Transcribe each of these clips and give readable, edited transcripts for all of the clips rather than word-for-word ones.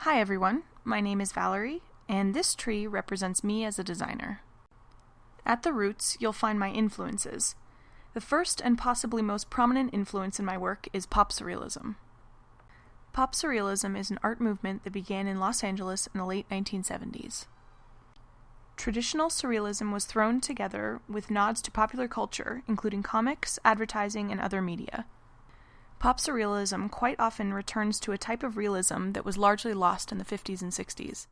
Hi everyone, my name is Valerie, and this tree represents me as a designer. At the roots, you'll find my influences. The first and possibly most prominent influence in my work is pop surrealism. Pop surrealism is an art movement that began in Los Angeles in the late 1970s. Traditional surrealism was thrown together with nods to popular culture, including comics, advertising, and other media. Pop surrealism quite often returns to a type of realism that was largely lost in the 50s and 60s.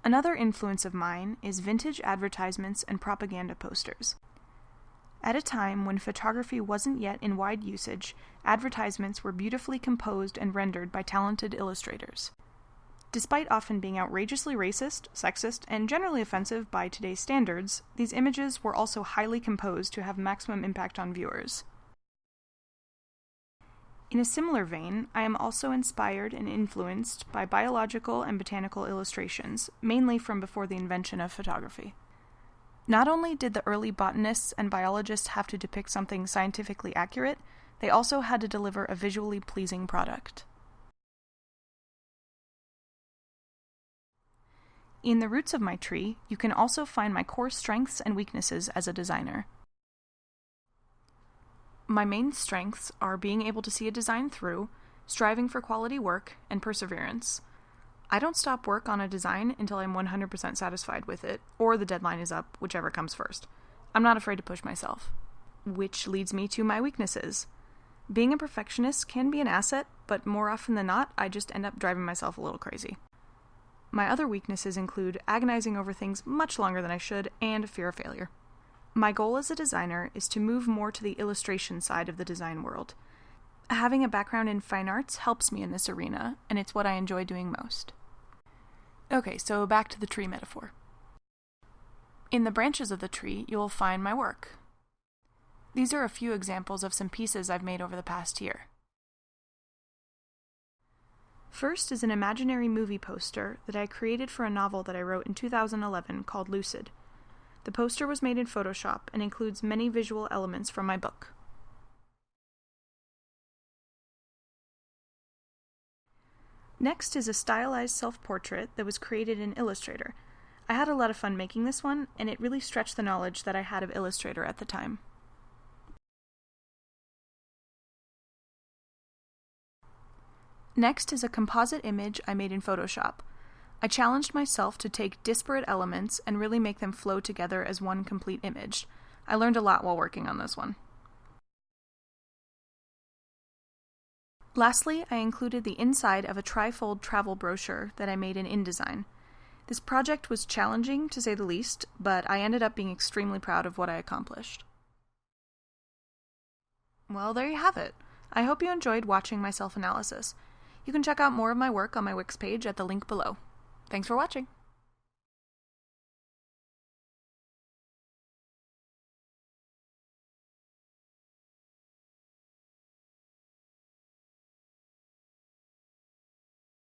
Another influence of mine is vintage advertisements and propaganda posters. At a time when photography wasn't yet in wide usage, advertisements were beautifully composed and rendered by talented illustrators. Despite often being outrageously racist, sexist, and generally offensive by today's standards, these images were also highly composed to have maximum impact on viewers. In a similar vein, I am also inspired and influenced by biological and botanical illustrations, mainly from before the invention of photography. Not only did the early botanists and biologists have to depict something scientifically accurate, they also had to deliver a visually pleasing product. In the roots of my tree, you can also find my core strengths and weaknesses as a designer. My main strengths are being able to see a design through, striving for quality work, and perseverance. I don't stop work on a design until I'm 100% satisfied with it, or the deadline is up, whichever comes first. I'm not afraid to push myself. Which leads me to my weaknesses. Being a perfectionist can be an asset, but more often than not, I just end up driving myself a little crazy. My other weaknesses include agonizing over things much longer than I should and fear of failure. My goal as a designer is to move more to the illustration side of the design world. Having a background in fine arts helps me in this arena, and it's what I enjoy doing most. Okay, so back to the tree metaphor. In the branches of the tree, you'll find my work. These are a few examples of some pieces I've made over the past year. First is an imaginary movie poster that I created for a novel that I wrote in 2011 called Lucid. The poster was made in Photoshop and includes many visual elements from my book. Next is a stylized self-portrait that was created in Illustrator. I had a lot of fun making this one, and it really stretched the knowledge that I had of Illustrator at the time. Next is a composite image I made in Photoshop. I challenged myself to take disparate elements and really make them flow together as one complete image. I learned a lot while working on this one. Lastly, I included the inside of a trifold travel brochure that I made in InDesign. This project was challenging, to say the least, but I ended up being extremely proud of what I accomplished. Well, there you have it. I hope you enjoyed watching my self-analysis. You can check out more of my work on my Wix page at the link below. Thanks for watching!